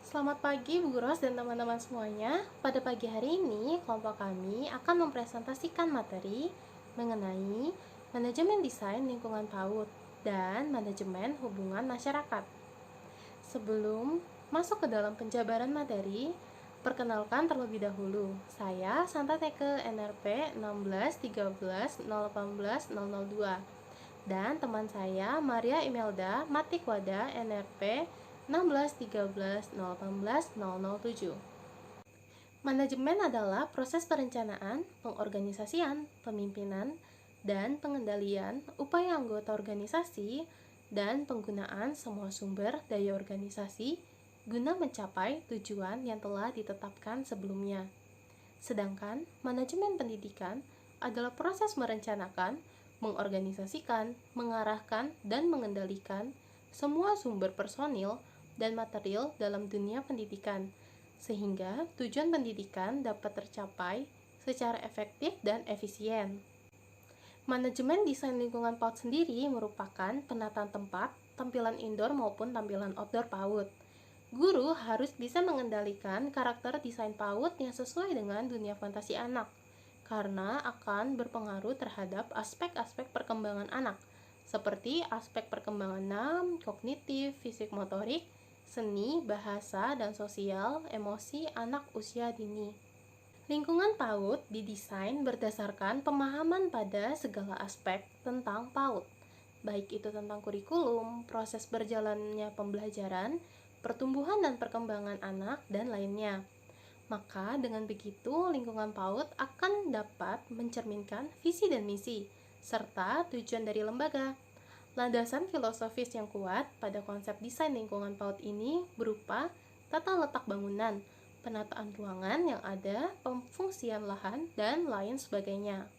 Selamat pagi Bu Ros dan teman-teman semuanya. Pada pagi hari ini, kelompok kami akan mempresentasikan materi mengenai manajemen desain lingkungan PAUD dan manajemen hubungan masyarakat. Sebelum masuk ke dalam penjabaran materi, perkenalkan terlebih dahulu. Saya Santa Teke NRP 1613018002 dan teman saya Maria Imelda Matikwada NRP 1613018007. Manajemen adalah proses perencanaan, pengorganisasian, pemimpinan, dan pengendalian upaya anggota organisasi dan penggunaan semua sumber daya organisasi guna mencapai tujuan yang telah ditetapkan sebelumnya. Sedangkan manajemen pendidikan adalah proses merencanakan, mengorganisasikan, mengarahkan, dan mengendalikan semua sumber personil dan material dalam dunia pendidikan, sehingga tujuan pendidikan dapat tercapai secara efektif dan efisien. Manajemen desain lingkungan PAUD sendiri merupakan penataan tempat, tampilan indoor maupun tampilan outdoor PAUD. Guru harus bisa mengendalikan karakter desain PAUD yang sesuai dengan dunia fantasi anak, karena akan berpengaruh terhadap aspek-aspek perkembangan anak, seperti aspek perkembangan kognitif, fisik motorik, seni, bahasa, dan sosial, emosi anak usia dini. Lingkungan PAUD didesain berdasarkan pemahaman pada segala aspek tentang PAUD, baik itu tentang kurikulum, proses berjalannya pembelajaran, pertumbuhan dan perkembangan anak, dan lainnya. Maka dengan begitu, lingkungan PAUD akan dapat mencerminkan visi dan misi, serta tujuan dari lembaga. Landasan filosofis yang kuat pada konsep desain lingkungan PAUD ini berupa tata letak bangunan, penataan ruangan yang ada, pemfungsian lahan, dan lain sebagainya.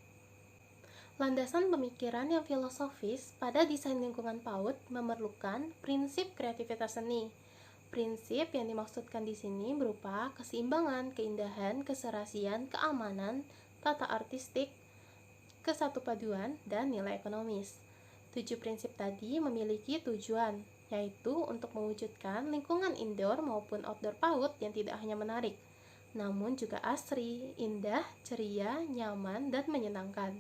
Landasan pemikiran yang filosofis pada desain lingkungan PAUD memerlukan prinsip kreativitas seni. Prinsip yang dimaksudkan di sini berupa keseimbangan, keindahan, keserasian, keamanan, tata artistik, kesatupaduan, dan nilai ekonomis. 7 prinsip tadi memiliki tujuan, yaitu untuk mewujudkan lingkungan indoor maupun outdoor PAUD yang tidak hanya menarik, namun juga asri, indah, ceria, nyaman, dan menyenangkan.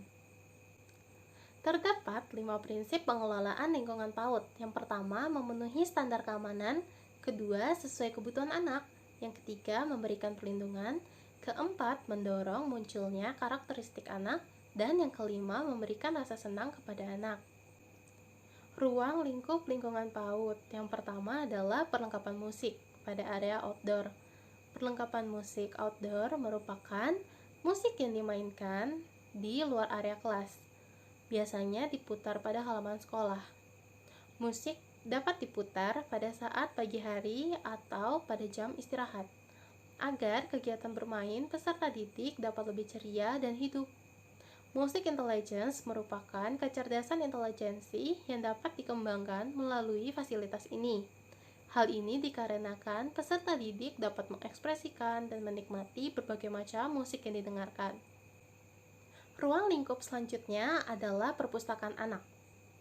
Terdapat 5 prinsip pengelolaan lingkungan PAUD. Yang pertama, memenuhi standar keamanan. Kedua, sesuai kebutuhan anak. Yang ketiga, memberikan perlindungan. Keempat, mendorong munculnya karakteristik anak. Dan yang kelima, memberikan rasa senang kepada anak. Ruang lingkup lingkungan PAUD. Yang pertama adalah perlengkapan musik pada area outdoor. Perlengkapan musik outdoor merupakan musik yang dimainkan di luar area kelas. Biasanya diputar pada halaman sekolah. Musik dapat diputar pada saat pagi hari atau pada jam istirahat, agar kegiatan bermain peserta didik dapat lebih ceria dan hidup. Musik intelligence merupakan kecerdasan intelijensi yang dapat dikembangkan melalui fasilitas ini. Hal ini dikarenakan peserta didik dapat mengekspresikan dan menikmati berbagai macam musik yang didengarkan. Ruang lingkup selanjutnya adalah perpustakaan anak.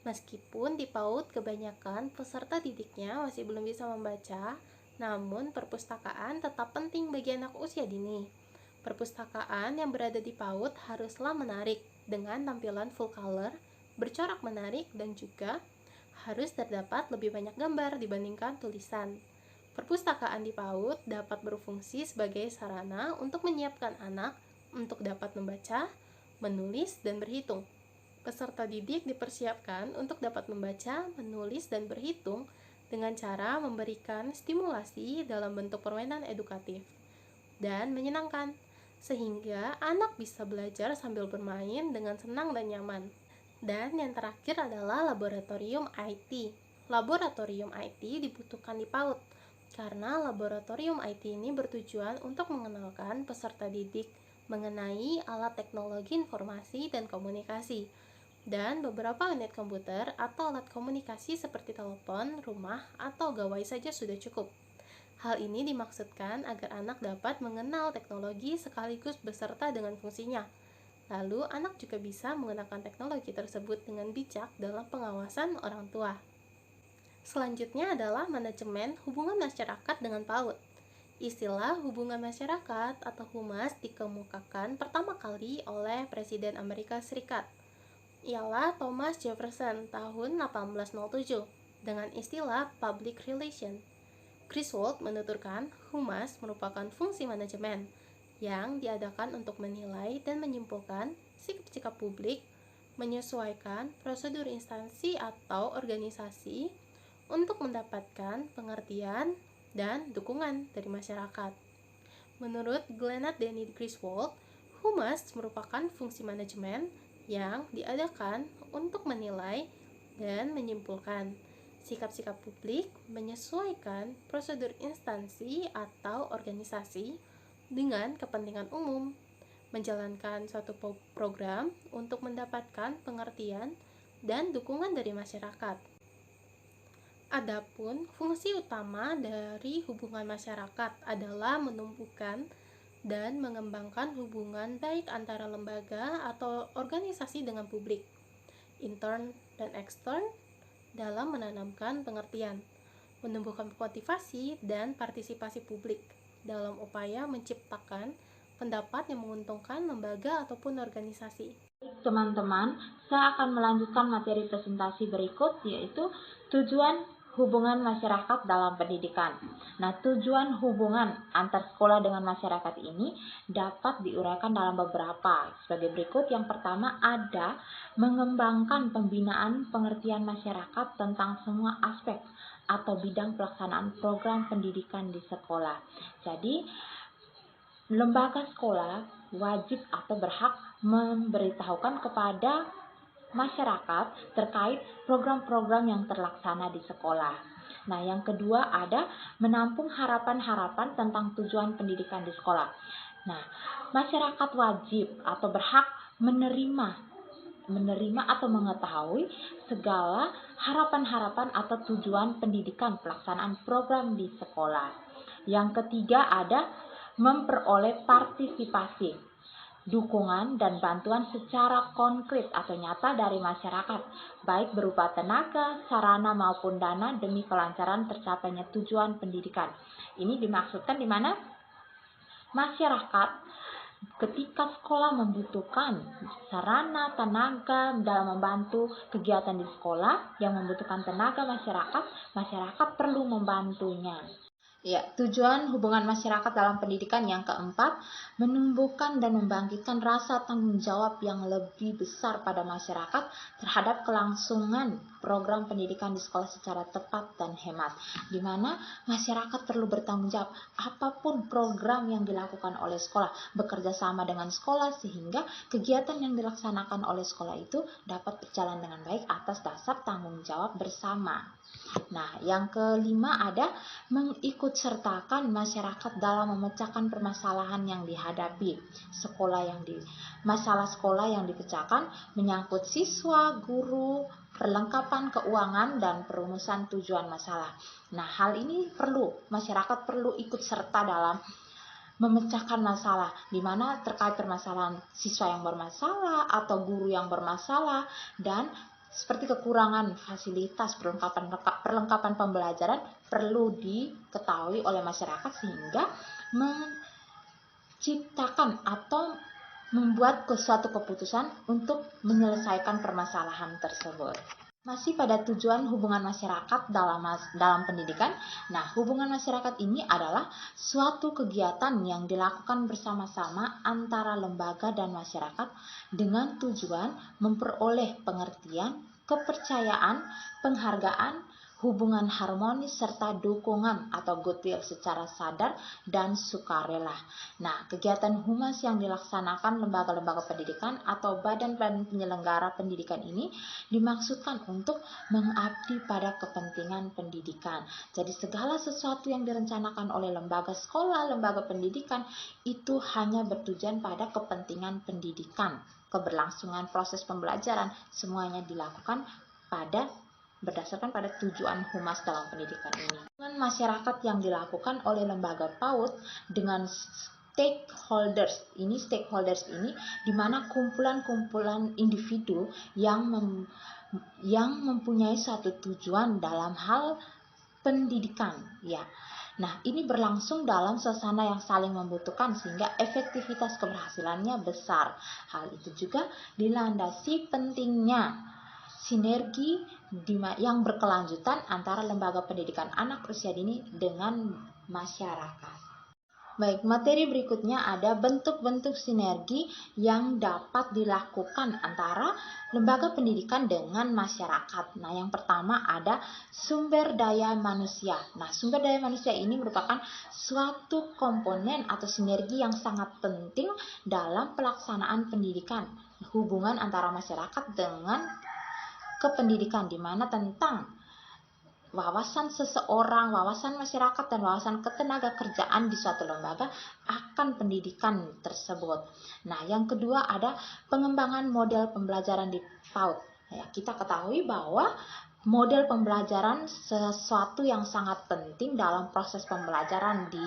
Meskipun di PAUD kebanyakan peserta didiknya masih belum bisa membaca, namun perpustakaan tetap penting bagi anak usia dini. Perpustakaan yang berada di PAUD haruslah menarik dengan tampilan full color, bercorak menarik, dan juga harus terdapat lebih banyak gambar dibandingkan tulisan. Perpustakaan di PAUD dapat berfungsi sebagai sarana untuk menyiapkan anak untuk dapat membaca, menulis, dan berhitung. Peserta didik dipersiapkan untuk dapat membaca, menulis, dan berhitung dengan cara memberikan stimulasi dalam bentuk permainan edukatif dan menyenangkan, sehingga anak bisa belajar sambil bermain dengan senang dan nyaman. Dan yang terakhir adalah laboratorium IT. Laboratorium IT dibutuhkan di PAUD, karena laboratorium IT ini bertujuan untuk mengenalkan peserta didik mengenai alat teknologi informasi dan komunikasi, dan beberapa unit komputer atau alat komunikasi seperti telepon, rumah, atau gawai saja sudah cukup. Hal ini dimaksudkan agar anak dapat mengenal teknologi sekaligus beserta dengan fungsinya. Lalu, anak juga bisa menggunakan teknologi tersebut dengan bijak dalam pengawasan orang tua. Selanjutnya adalah manajemen hubungan masyarakat dengan PAUD. Istilah hubungan masyarakat atau humas dikemukakan pertama kali oleh Presiden Amerika Serikat. Ialah Thomas Jefferson tahun 1807 dengan istilah public relation. Griswold menuturkan humas merupakan fungsi manajemen yang diadakan untuk menilai dan menyimpulkan sikap-sikap publik, menyesuaikan prosedur instansi atau organisasi untuk mendapatkan pengertian dan dukungan dari masyarakat. Menurut Glenat Denny Griswold, humas merupakan fungsi manajemen yang diadakan untuk menilai dan menyimpulkan sikap-sikap publik, menyesuaikan prosedur instansi atau organisasi dengan kepentingan umum, menjalankan suatu program untuk mendapatkan pengertian dan dukungan dari masyarakat. Adapun fungsi utama dari hubungan masyarakat adalah menumbuhkan dan mengembangkan hubungan baik antara lembaga atau organisasi dengan publik, intern dan ekstern, dalam menanamkan pengertian, menumbuhkan motivasi dan partisipasi publik dalam upaya menciptakan pendapat yang menguntungkan lembaga ataupun organisasi. Teman-teman, saya akan melanjutkan materi presentasi berikut, yaitu tujuan hubungan masyarakat dalam pendidikan. Nah, tujuan hubungan antar sekolah dengan masyarakat ini dapat diuraikan dalam beberapa sebagai berikut. Yang pertama ada mengembangkan pembinaan pengertian masyarakat tentang semua aspek atau bidang pelaksanaan program pendidikan di sekolah. Jadi, lembaga sekolah wajib atau berhak memberitahukan kepada masyarakat terkait program-program yang terlaksana di sekolah. Nah, yang kedua ada menampung harapan-harapan tentang tujuan pendidikan di sekolah. Nah, masyarakat wajib atau berhak menerima atau mengetahui segala harapan-harapan atau tujuan pendidikan pelaksanaan program di sekolah. Yang ketiga ada memperoleh partisipasi, dukungan dan bantuan secara konkret atau nyata dari masyarakat, baik berupa tenaga, sarana maupun dana demi kelancaran tercapainya tujuan pendidikan. Ini dimaksudkan di mana masyarakat ketika sekolah membutuhkan sarana, tenaga dalam membantu kegiatan di sekolah yang membutuhkan tenaga masyarakat perlu membantunya. Ya, tujuan hubungan masyarakat dalam pendidikan yang keempat, menumbuhkan dan membangkitkan rasa tanggung jawab yang lebih besar pada masyarakat terhadap kelangsungan program pendidikan di sekolah secara tepat dan hemat, di mana masyarakat perlu bertanggung jawab apapun program yang dilakukan oleh sekolah, bekerja sama dengan sekolah sehingga kegiatan yang dilaksanakan oleh sekolah itu dapat berjalan dengan baik atas dasar tanggung jawab bersama. Nah, yang kelima ada mengikutsertakan masyarakat dalam memecahkan permasalahan yang dihadapi masalah sekolah yang dipecahkan menyangkut siswa, guru, perlengkapan keuangan dan perumusan tujuan masalah. Nah, hal ini masyarakat perlu ikut serta dalam memecahkan masalah, di mana terkait permasalahan siswa yang bermasalah atau guru yang bermasalah dan seperti kekurangan fasilitas perlengkapan pembelajaran perlu diketahui oleh masyarakat sehingga menciptakan atau membuat suatu keputusan untuk menyelesaikan permasalahan tersebut. Masih pada tujuan hubungan masyarakat dalam pendidikan. Nah, hubungan masyarakat ini adalah suatu kegiatan yang dilakukan bersama-sama antara lembaga dan masyarakat dengan tujuan memperoleh pengertian, kepercayaan, penghargaan, hubungan harmonis serta dukungan atau goodwill secara sadar dan sukarela. Nah, kegiatan humas yang dilaksanakan lembaga-lembaga pendidikan atau badan-badan penyelenggara pendidikan ini dimaksudkan untuk mengabdi pada kepentingan pendidikan. Jadi segala sesuatu yang direncanakan oleh lembaga sekolah, lembaga pendidikan itu hanya bertujuan pada kepentingan pendidikan. Keberlangsungan proses pembelajaran semuanya dilakukan berdasarkan pada tujuan humas dalam pendidikan ini. Dengan masyarakat yang dilakukan oleh lembaga PAUD dengan stakeholders ini di mana kumpulan-kumpulan individu yang mempunyai suatu tujuan dalam hal pendidikan, ya. Nah, ini berlangsung dalam suasana yang saling membutuhkan sehingga efektivitas keberhasilannya besar. Hal itu juga dilandasi pentingnya sinergi yang berkelanjutan antara lembaga pendidikan anak usia dini dengan masyarakat. Baik, materi berikutnya ada bentuk-bentuk sinergi yang dapat dilakukan antara lembaga pendidikan dengan masyarakat. Nah, yang pertama ada sumber daya manusia. Nah, sumber daya manusia ini merupakan suatu komponen atau sinergi yang sangat penting dalam pelaksanaan pendidikan. Hubungan antara masyarakat dengan kependidikan, di mana tentang wawasan seseorang, wawasan masyarakat, dan wawasan ketenaga kerjaan di suatu lembaga akan pendidikan tersebut. Nah, yang kedua ada pengembangan model pembelajaran di PAUD. Ya, kita ketahui bahwa model pembelajaran sesuatu yang sangat penting dalam proses pembelajaran di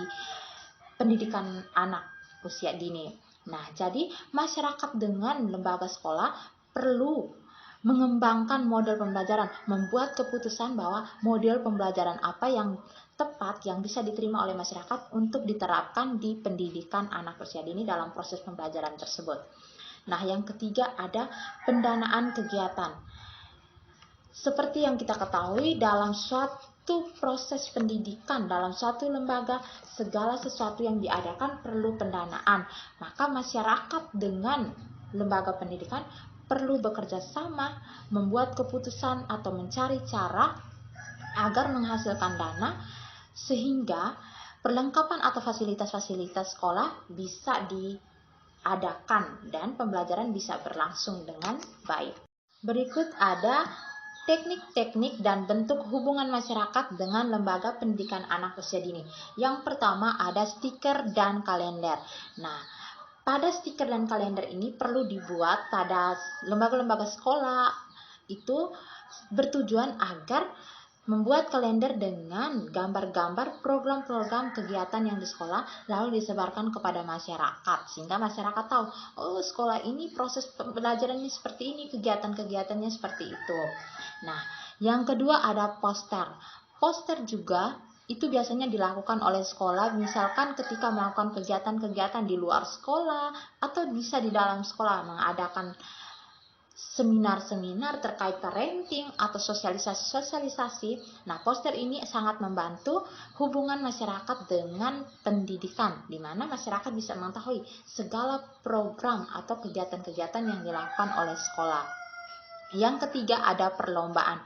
pendidikan anak usia dini. Nah, jadi masyarakat dengan lembaga sekolah perlu mengembangkan model pembelajaran, membuat keputusan bahwa model pembelajaran apa yang tepat yang bisa diterima oleh masyarakat untuk diterapkan di pendidikan anak usia dini dalam proses pembelajaran tersebut. Nah, yang ketiga ada pendanaan kegiatan. Seperti yang kita ketahui, dalam suatu proses pendidikan, dalam suatu lembaga, segala sesuatu yang diadakan perlu pendanaan. Maka masyarakat dengan lembaga pendidikan perlu bekerja sama, membuat keputusan atau mencari cara agar menghasilkan dana sehingga perlengkapan atau fasilitas-fasilitas sekolah bisa diadakan dan pembelajaran bisa berlangsung dengan baik. Berikut ada teknik-teknik dan bentuk hubungan masyarakat dengan lembaga pendidikan anak usia dini. Yang pertama ada stiker dan kalender. Nah, pada stiker dan kalender ini perlu dibuat pada lembaga-lembaga sekolah itu bertujuan agar membuat kalender dengan gambar-gambar program-program kegiatan yang di sekolah lalu disebarkan kepada masyarakat sehingga masyarakat tahu, oh sekolah ini proses pembelajarannya seperti ini, kegiatan-kegiatannya seperti itu. Nah, yang kedua ada poster. Poster juga itu biasanya dilakukan oleh sekolah, misalkan ketika melakukan kegiatan-kegiatan di luar sekolah atau bisa di dalam sekolah mengadakan seminar-seminar terkait parenting atau sosialisasi. Nah, poster ini sangat membantu hubungan masyarakat dengan pendidikan, di mana masyarakat bisa mengetahui segala program atau kegiatan-kegiatan yang dilakukan oleh sekolah. Yang ketiga ada perlombaan.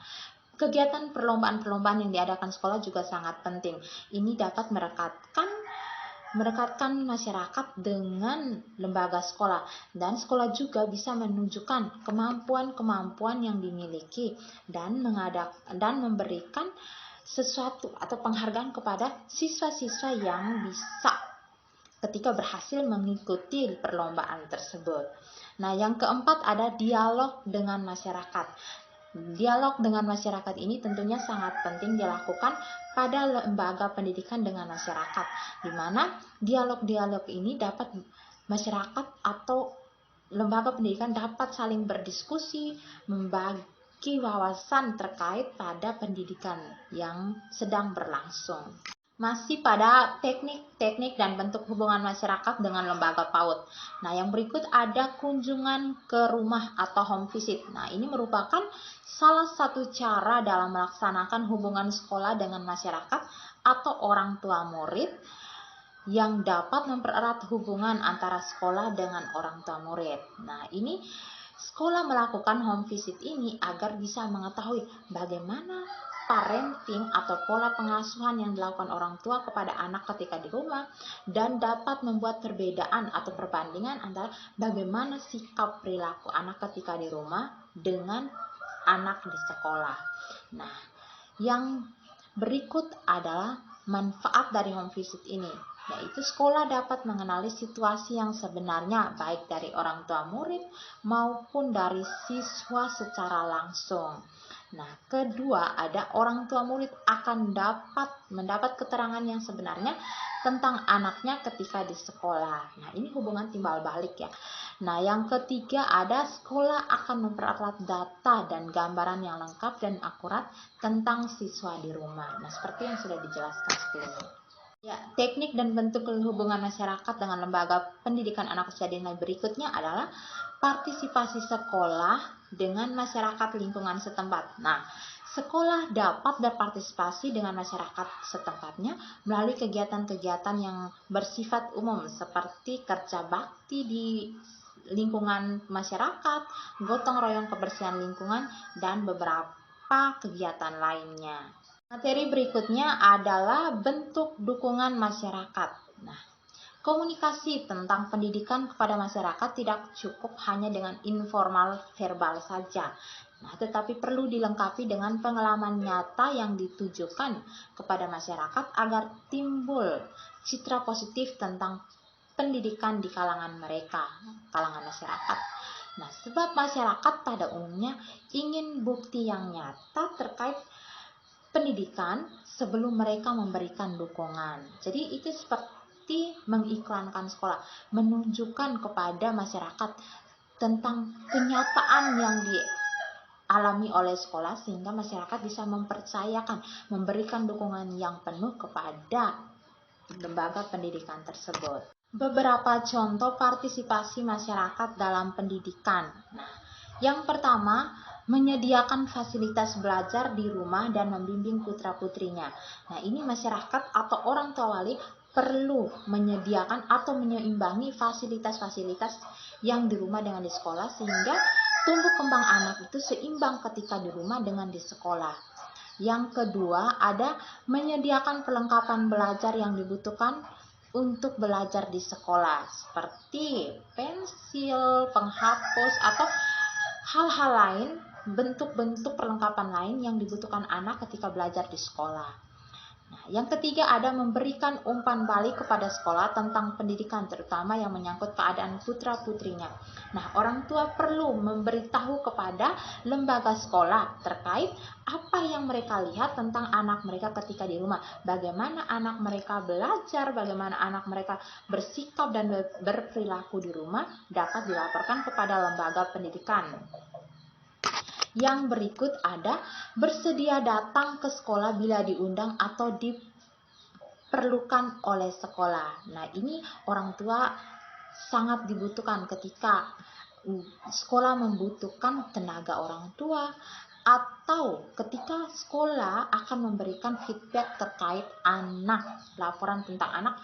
Kegiatan perlombaan-perlombaan yang diadakan sekolah juga sangat penting. Ini dapat merekatkan masyarakat dengan lembaga sekolah, dan sekolah juga bisa menunjukkan kemampuan-kemampuan yang dimiliki dan memberikan sesuatu atau penghargaan kepada siswa-siswa yang bisa ketika berhasil mengikuti perlombaan tersebut. Nah, yang keempat ada dialog dengan masyarakat. Dialog dengan masyarakat ini tentunya sangat penting dilakukan pada lembaga pendidikan dengan masyarakat, di mana dialog-dialog ini dapat masyarakat atau lembaga pendidikan dapat saling berdiskusi, membagi wawasan terkait pada pendidikan yang sedang berlangsung. Masih pada teknik-teknik dan bentuk hubungan masyarakat dengan lembaga PAUD. Nah, yang berikut ada kunjungan ke rumah atau home visit. Nah, ini merupakan salah satu cara dalam melaksanakan hubungan sekolah dengan masyarakat atau orang tua murid yang dapat mempererat hubungan antara sekolah dengan orang tua murid. Nah, ini sekolah melakukan home visit ini agar bisa mengetahui bagaimana parenting atau pola pengasuhan yang dilakukan orang tua kepada anak ketika di rumah, dan dapat membuat perbedaan atau perbandingan antara bagaimana sikap perilaku anak ketika di rumah dengan anak di sekolah. Nah, yang berikut adalah manfaat dari home visit ini, yaitu sekolah dapat mengenali situasi yang sebenarnya baik dari orang tua murid maupun dari siswa secara langsung. Nah, kedua ada orang tua murid akan dapat mendapat keterangan yang sebenarnya tentang anaknya ketika di sekolah. Nah, ini hubungan timbal balik ya. Nah, yang ketiga ada sekolah akan mempererat data dan gambaran yang lengkap dan akurat tentang siswa di rumah. Nah, seperti yang sudah dijelaskan sebelumnya. Ya, teknik dan bentuk hubungan masyarakat dengan lembaga pendidikan anak usia dini berikutnya adalah partisipasi sekolah dengan masyarakat lingkungan setempat. Nah, sekolah dapat berpartisipasi dengan masyarakat setempatnya melalui kegiatan-kegiatan yang bersifat umum seperti kerja bakti di lingkungan masyarakat, gotong royong kebersihan lingkungan, dan beberapa kegiatan lainnya. Materi berikutnya adalah bentuk dukungan masyarakat. Nah, komunikasi tentang pendidikan kepada masyarakat tidak cukup hanya dengan informal verbal saja. Nah, tetapi perlu dilengkapi dengan pengalaman nyata yang ditujukan kepada masyarakat agar timbul citra positif tentang pendidikan di kalangan mereka, kalangan masyarakat. Nah, sebab masyarakat pada umumnya ingin bukti yang nyata terkait pendidikan sebelum mereka memberikan dukungan. Jadi itu seperti mengiklankan sekolah, menunjukkan kepada masyarakat tentang kenyataan yang dialami oleh sekolah sehingga masyarakat bisa mempercayakan, memberikan dukungan yang penuh kepada lembaga pendidikan tersebut. Beberapa contoh partisipasi masyarakat dalam pendidikan. Nah, yang pertama, menyediakan fasilitas belajar di rumah dan membimbing putra-putrinya. Nah, ini masyarakat atau orang tua wali perlu menyediakan atau menyeimbangi fasilitas-fasilitas yang di rumah dengan di sekolah sehingga tumbuh kembang anak itu seimbang ketika di rumah dengan di sekolah. Yang kedua, ada menyediakan perlengkapan belajar yang dibutuhkan untuk belajar di sekolah seperti pensil, penghapus, atau hal-hal lain, bentuk-bentuk perlengkapan lain yang dibutuhkan anak ketika belajar di sekolah. Nah, yang ketiga ada memberikan umpan balik kepada sekolah tentang pendidikan, terutama yang menyangkut keadaan putra-putrinya. Nah, orang tua perlu memberitahu kepada lembaga sekolah terkait apa yang mereka lihat tentang anak mereka ketika di rumah, bagaimana anak mereka belajar, bagaimana anak mereka bersikap dan berperilaku di rumah dapat dilaporkan kepada lembaga pendidikan. Yang berikut ada bersedia datang ke sekolah bila diundang atau diperlukan oleh sekolah. Nah, ini orang tua sangat dibutuhkan ketika sekolah membutuhkan tenaga orang tua atau ketika sekolah akan memberikan feedback terkait anak, laporan tentang anak,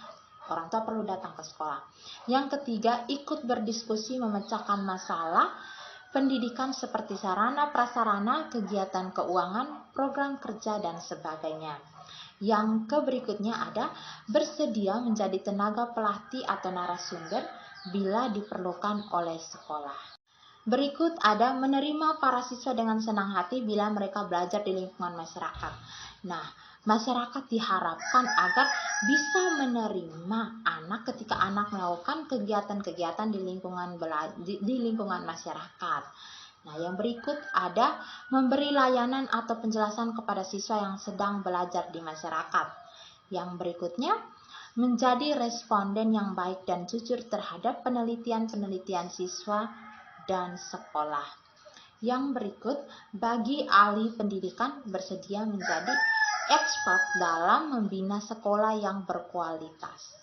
orang tua perlu datang ke sekolah. Yang ketiga, ikut berdiskusi memecahkan masalah pendidikan seperti sarana prasarana, kegiatan keuangan, program kerja, dan sebagainya. Yang berikutnya ada bersedia menjadi tenaga pelatih atau narasumber bila diperlukan oleh sekolah. Berikut ada menerima para siswa dengan senang hati bila mereka belajar di lingkungan masyarakat. Nah, masyarakat diharapkan agar bisa menerima anak ketika anak melakukan kegiatan-kegiatan di lingkungan masyarakat. Nah, yang berikut ada memberi layanan atau penjelasan kepada siswa yang sedang belajar di masyarakat. Yang berikutnya, menjadi responden yang baik dan jujur terhadap penelitian-penelitian siswa dan sekolah. Yang berikut, bagi ahli pendidikan bersedia menjadi expert dalam membina sekolah yang berkualitas.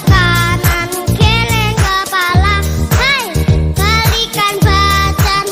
Kanan, keleng kepala, hai, balikan badan.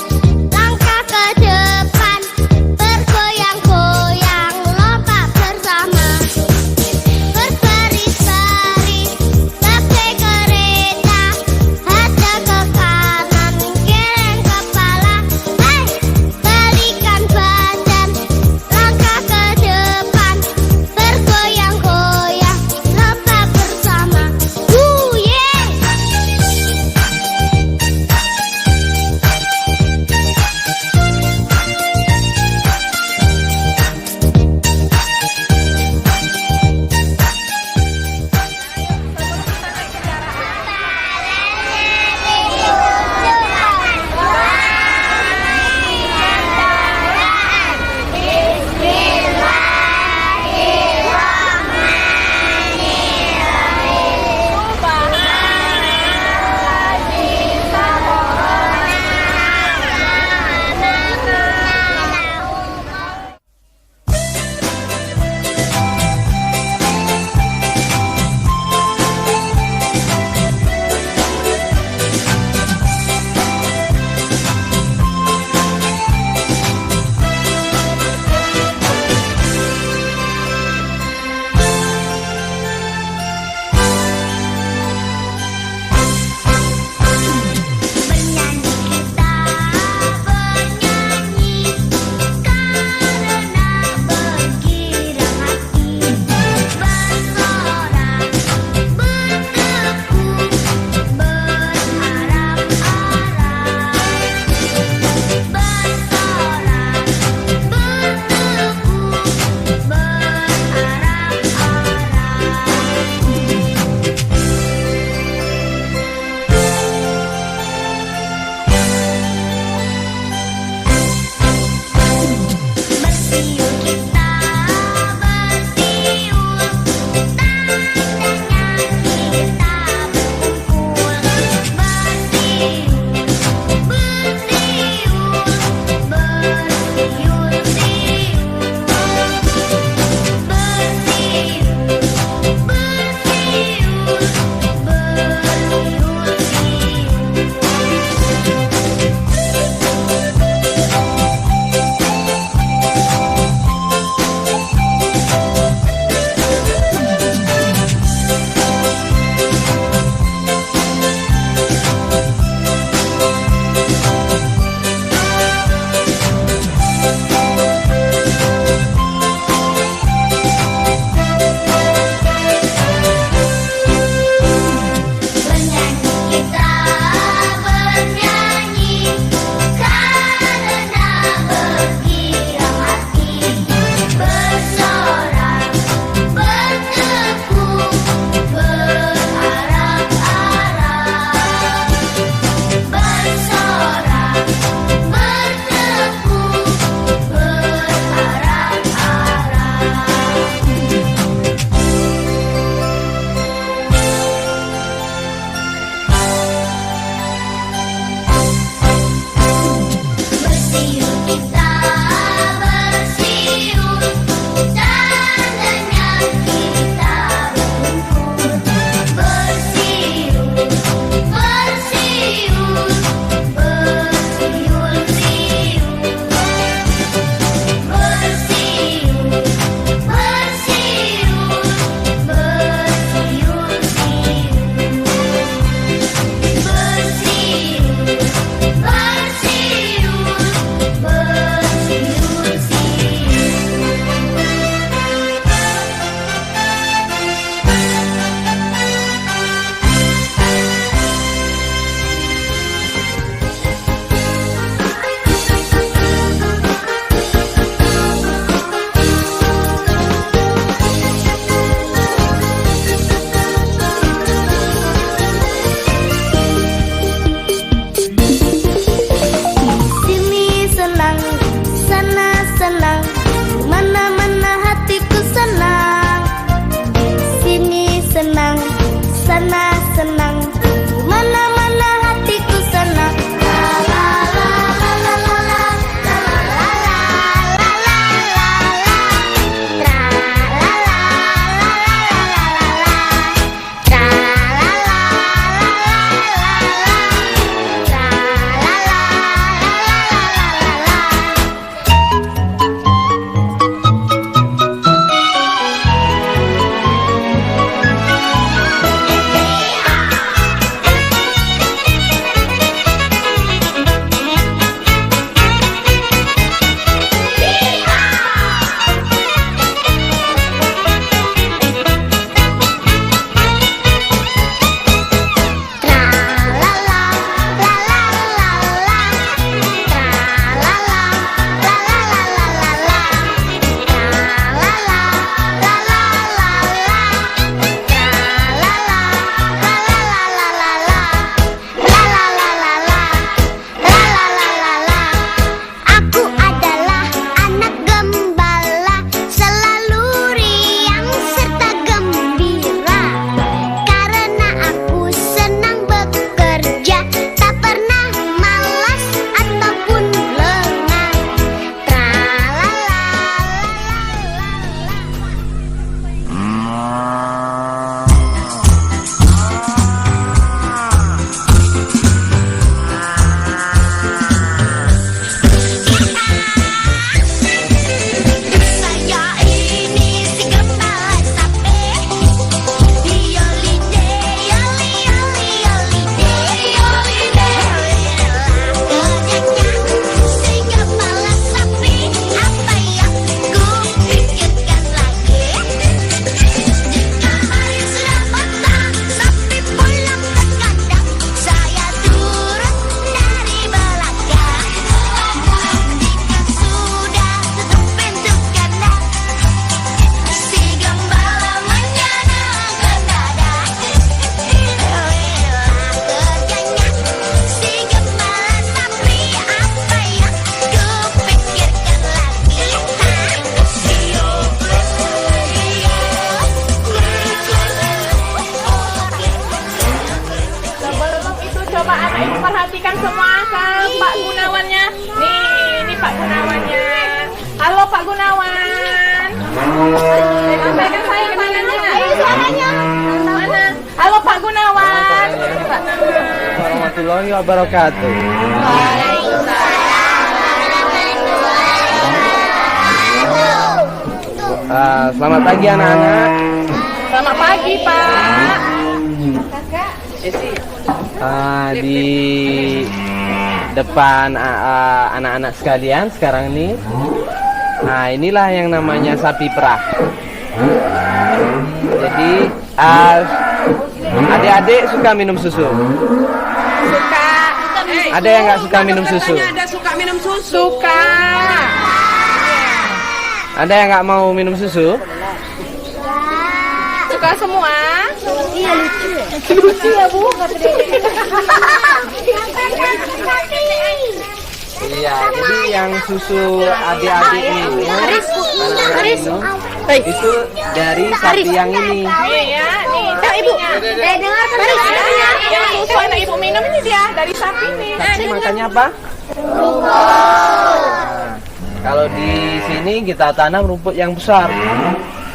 perhatikan semua kan Pak Gunawannya. Nih Pak Gunawannya. Halo Pak Gunawan. Sampaikan saya mananya. Suaranya. Mana? Pak Gunawan. Warahmatullahi wabarakatuh. Selamat pagi anak-anak. Selamat pagi, Pak. Di depan anak-anak sekalian sekarang ini, nah inilah yang namanya sapi perah. Jadi adik-adik suka minum susu? Suka. Ada yang nggak suka minum susu? Ada suka minum susu. Suka. Ada yang nggak mau minum susu? Suka semua. Iya lucu. Lucu ya Bu. Iya, jadi yang susu adik-adik minum, itu dari sapi yang ini. Nih ya, nih. Ibu. Dengar Yang susu anak ibu minum ini dia dari sapi nih. Sapi makannya apa? Kalau di sini kita tanam rumput yang besar,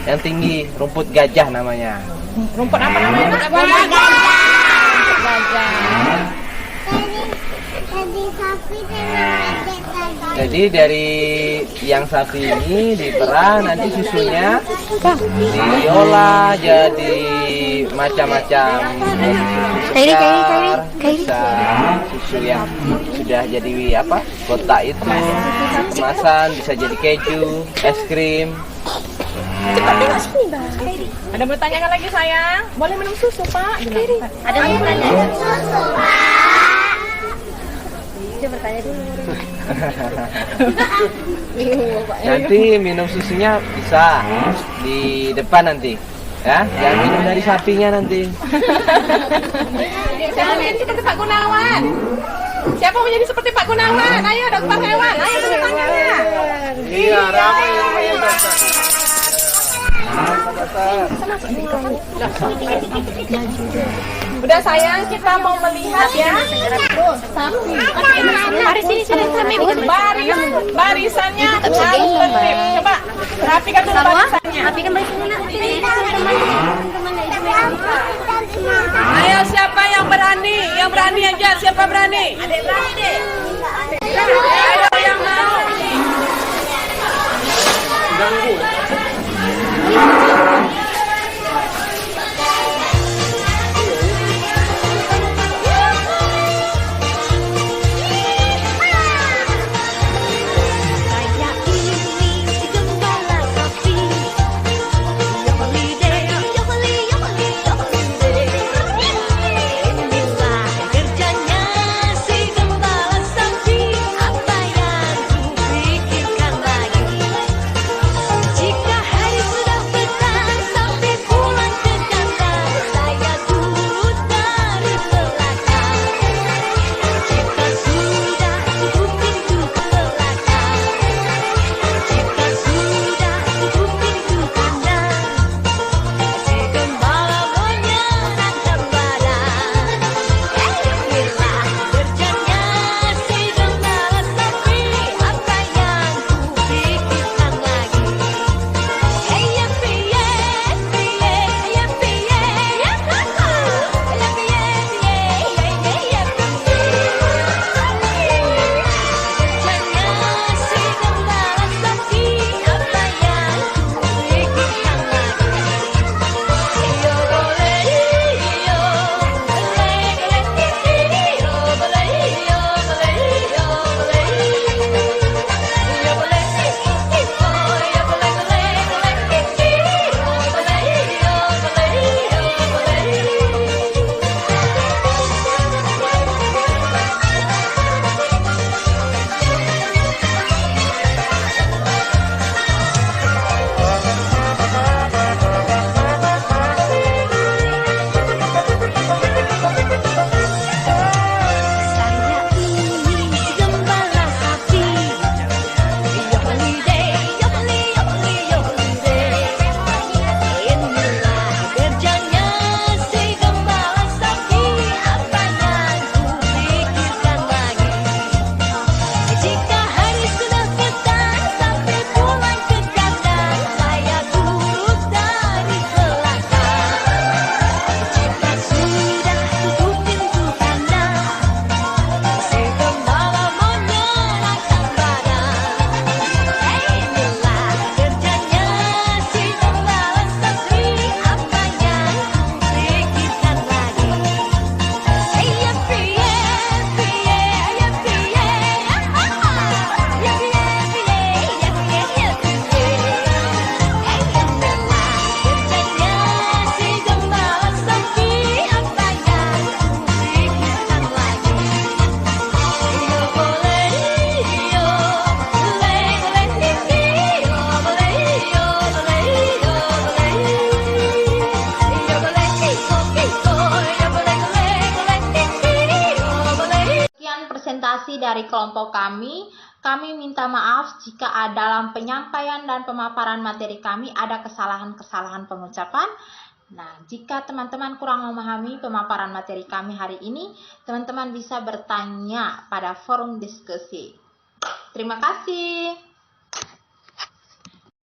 yang tinggi, rumput gajah namanya. Rumput apa namanya? Gajah. Jadi dari yang sapi ini diperah, nanti susunya diolah jadi macam-macam. Bisa susu yang sudah jadi apa? Kotak itu, kemasan bisa jadi keju, es krim. Ada mau tanyakan lagi sayang? Boleh minum susu Pak? Ada yang bertanya. Dia bertanya dulu. Nanti minum susunya bisa di depan nanti, ya. Jangan minum dari sapinya nanti. Siapa mau jadi seperti Pak Gunawan? Siapa mau jadi seperti Pak Gunawan? Ayo dokter hewan, ayo tanda tangannya. Iya, ramai yang Udah sayang, kita mau melihat ya. Barisannya harus tertib. Coba rapikan dulu barisannya. Ayo siapa yang berani? Yang berani aja. Siapa berani? Adik berani. Ayo yang mau. Jika dari kelompok kami minta maaf jika dalam penyampaian dan pemaparan materi kami ada kesalahan-kesalahan pengucapan. Nah, jika teman-teman kurang memahami pemaparan materi kami hari ini, teman-teman bisa bertanya pada forum diskusi. Terima kasih.